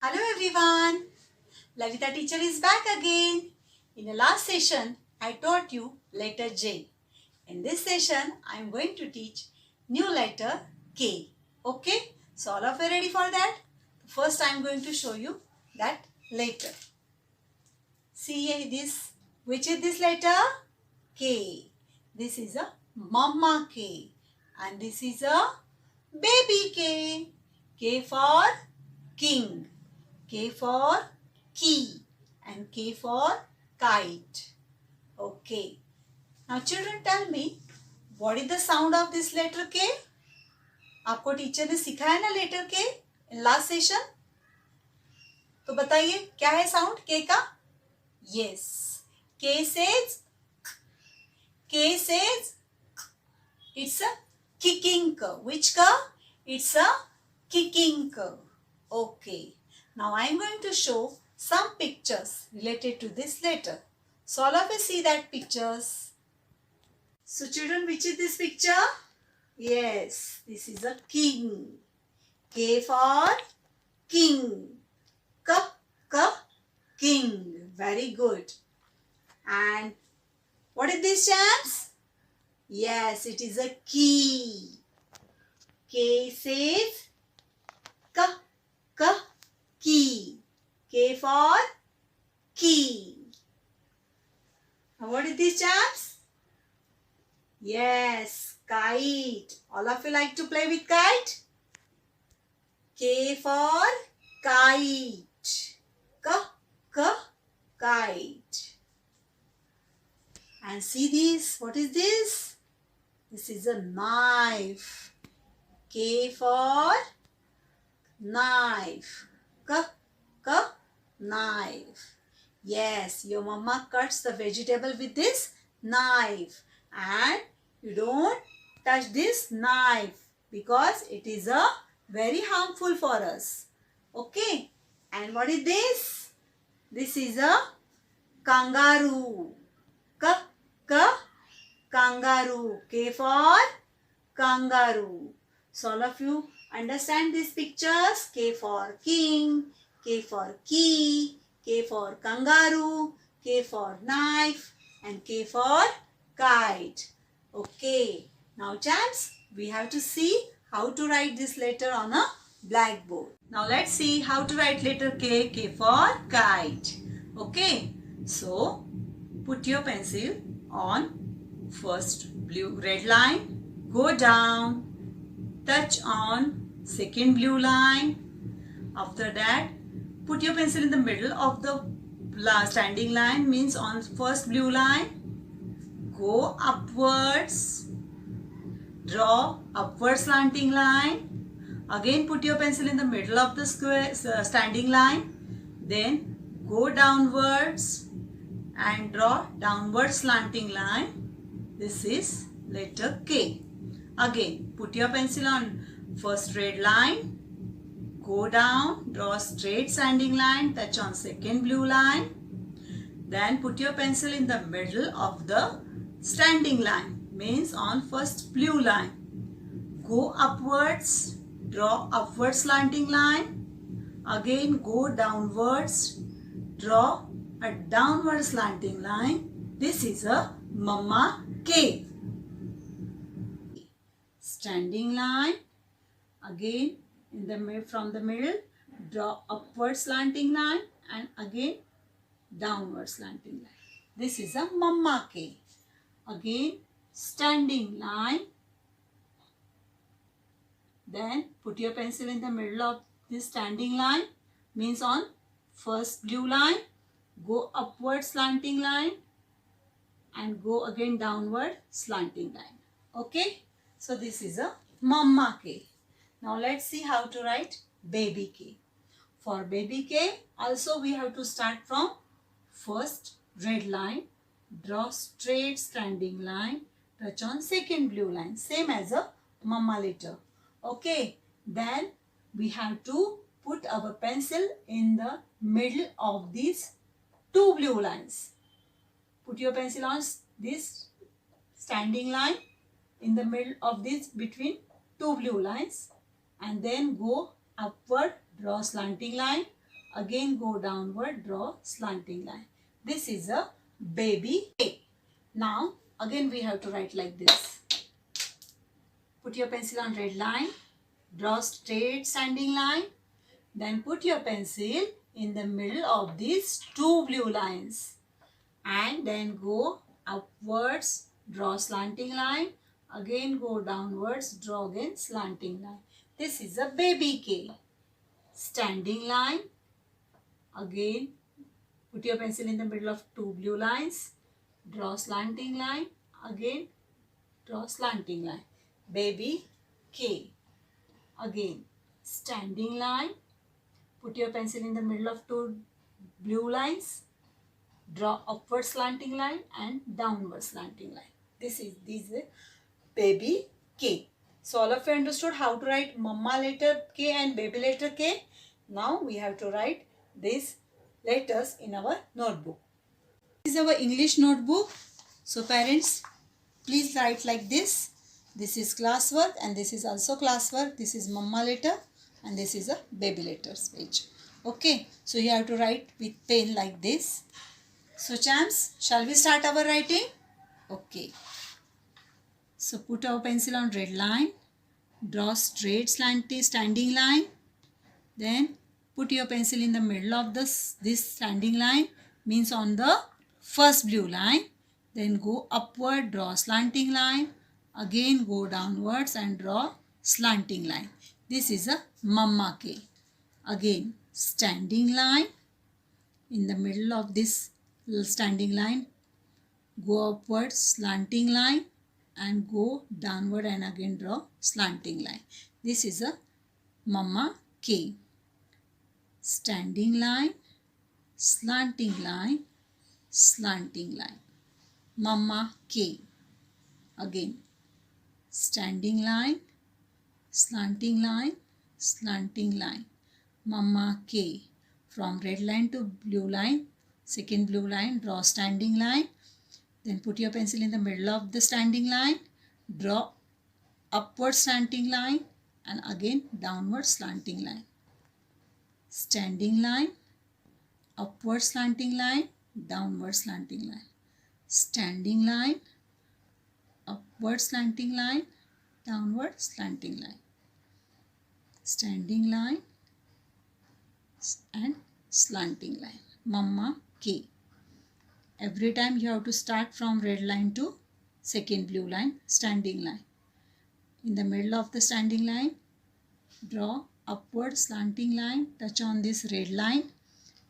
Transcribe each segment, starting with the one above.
Hello everyone, Lavita teacher is back again. In the last session, I taught you letter J. In this session, I am going to teach new letter K. Okay, so all of you ready for that? First, I am going to show you that letter. See this, which is this letter? K. This is a Mama K. And this is a baby K. K for king. K for key and K for kite. Okay. Now children, tell me, what is the sound of this letter K? आपको teacher ने सिखाया ना letter K in last session? तो बताइए क्या है sound K का? Yes. K says it's a kicking curve. Which curve? It's a kicking curve. Okay. Now I am going to show some pictures related to this letter. So all of you see that pictures. So children, which is this picture? Yes, this is a king. K for king. K, king. Very good. And what is this, champs? Yes, it is a key. K says K, key. K for key. Now what is this, chaps? Yes, kite. All of you like to play with kite? K for kite. Kite. And see this. What is this? This is a knife. K for knife. Knife. Yes, your mama cuts the vegetable with this knife. And you don't touch this knife because it is a very harmful for us. Okay. And what is this? This is a kangaroo. Kangaroo. K for kangaroo. So all of you understand these pictures? K for king, K for key, K for kangaroo, K for knife, and K for kite. Okay. Now champs, we have to see how to write this letter on a blackboard. Now let's see how to write letter K. K for kite. Okay. So put your pencil on first red line, go down, touch on second blue line. After that, put your pencil in the middle of the standing line, means on first blue line. Go upwards, draw upward slanting line. Again put your pencil in the middle of the square standing line. Then go downwards and draw downward slanting line. This is letter K. Again, put your pencil on first red line, go down, draw straight standing line, touch on second blue line. Then put your pencil in the middle of the standing line, means on first blue line. Go upwards, draw upward slanting line. Again, go downwards, draw a downward slanting line. This is a Mama K. Standing line. Again, from the middle, draw upward slanting line and again downward slanting line. This is a Mama K. Again, standing line. Then put your pencil in the middle of this standing line, means on first blue line, go upward slanting line and go again downward slanting line. Okay. So this is a Mama K. Now let's see how to write baby K. For baby K, also we have to start from first red line, draw straight standing line, touch on second blue line, same as a Mama letter. Okay. Then we have to put our pencil in the middle of these two blue lines. Put your pencil on this standing line in the middle of this between two blue lines and then go upward, draw slanting line, Again go downward, draw slanting line. This is a baby K. Now again we have to write like this. Put your pencil on red line, draw straight standing line, then put your pencil in the middle of these two blue lines and then go upwards, draw slanting line, again go downwards, draw again slanting line. This is a baby K. Standing line, again put your pencil in the middle of two blue lines, draw slanting line, again draw slanting line. Baby K. Again standing line, put your pencil in the middle of two blue lines, draw upward slanting line and downward slanting line. This is baby K. So all of you understood how to write mama letter K and baby letter K. Now we have to write these letters in our notebook. This is our English notebook. So parents, please write like this. This is classwork and this is also classwork. This is mama letter and this is a baby letters page. Okay, so you have to write with pen like this. So champs, shall we start our writing? Okay. So put our pencil on red line, draw straight slanty standing line, then put your pencil in the middle of this standing line, means on the first blue line, then go upward, draw slanting line, again go downwards and draw slanting line. This is a mama K. Again standing line, in the middle of this standing line, go upward slanting line and go downward and again draw slanting line. This is a mama K. Standing line, slanting line, slanting line. Mama K. Again standing line, slanting line, slanting line. Mama K. From red line to blue line, second blue line, draw standing line. Then put your pencil in the middle of the standing line, draw upward slanting line and again downward slanting line. Standing line, upward slanting line, downward slanting line. Standing line, upward slanting line, downward slanting line. Standing line and slanting line. Mama K. Every time you have to start from red line to second blue line, standing line. In the middle of the standing line, draw upward slanting line, touch on this red line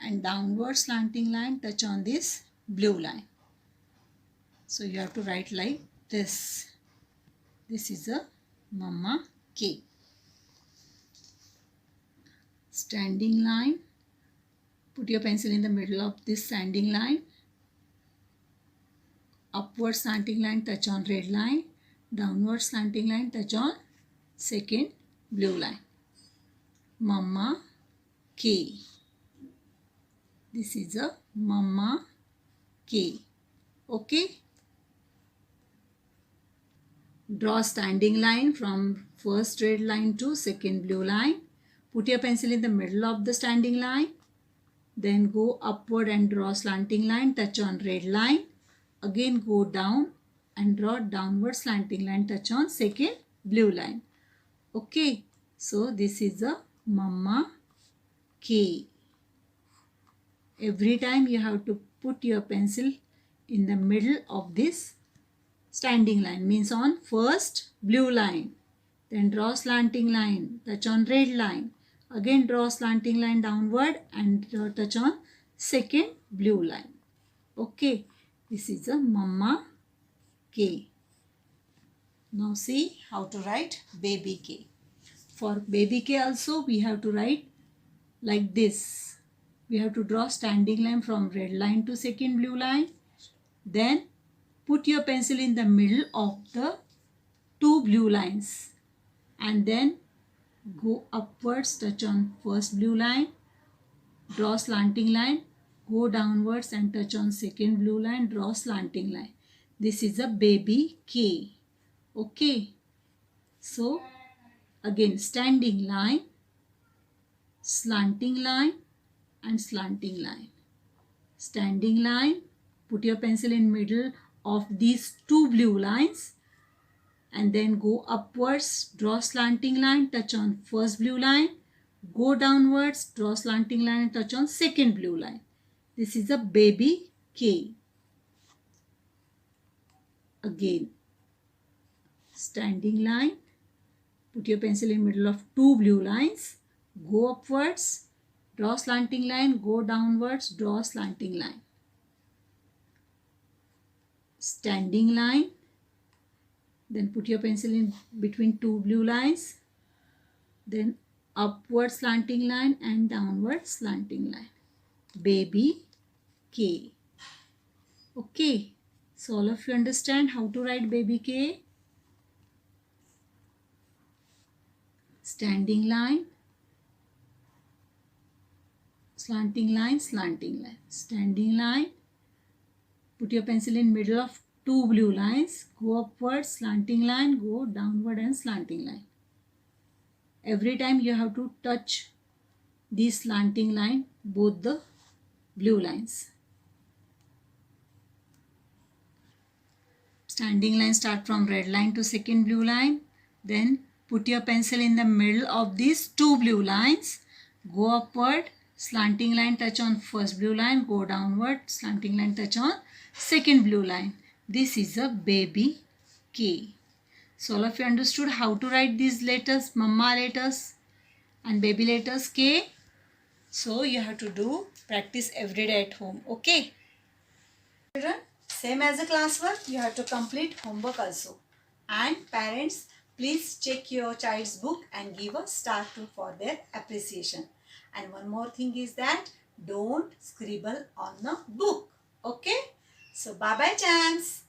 and downward slanting line, touch on this blue line. So you have to write like this. This is a mama K. Standing line, put your pencil in the middle of this standing line, upward slanting line, touch on red line, downward slanting line, touch on second blue line. Mama K. This is a mama K. Okay. Draw standing line from first red line to second blue line. Put your pencil in the middle of the standing line. Then go upward and draw slanting line, touch on red line. Again go down and draw downward slanting line, touch on second blue line. Okay. So this is a mama K. Every time you have to put your pencil in the middle of this standing line, means on first blue line. Then draw slanting line, touch on red line. Again draw slanting line downward and touch on second blue line. Okay. This is a mama K. Now see how to write baby K. For baby K also we have to write like this. We have to draw standing line from red line to second blue line. Then put your pencil in the middle of the two blue lines and then go upwards, touch on first blue line, draw slanting line, go downwards and touch on second blue line, draw slanting line. This is a baby K. Okay. So again standing line, slanting line, and slanting line. Standing line, put your pencil in middle of these two blue lines and then go upwards, draw slanting line, touch on first blue line, go downwards, draw slanting line and touch on second blue line. This is a baby K. Again, standing line, put your pencil in middle of two blue lines, go upwards, draw slanting line, go downwards, draw slanting line. Standing line, then put your pencil in between two blue lines, then upward slanting line and downward slanting line. Baby K. Okay, so all of you understand how to write baby K? Standing line, slanting line, slanting line. Standing line, put your pencil in middle of two blue lines, go upward, slanting line, go downward and slanting line. Every time you have to touch this slanting line, both the blue lines. Standing line, start from red line to second blue line. Then put your pencil in the middle of these two blue lines. Go upward, slanting line, touch on first blue line, go downward, slanting line, touch on second blue line. This is a baby K. So all of you understood how to write these letters, mama letters and baby letters K. So you have to do practice every day at home. Okay. Children, same as a classwork, you have to complete homework also. And parents, please check your child's book and give a star 2 for their appreciation. And one more thing is that don't scribble on the book. Okay. So bye bye champs.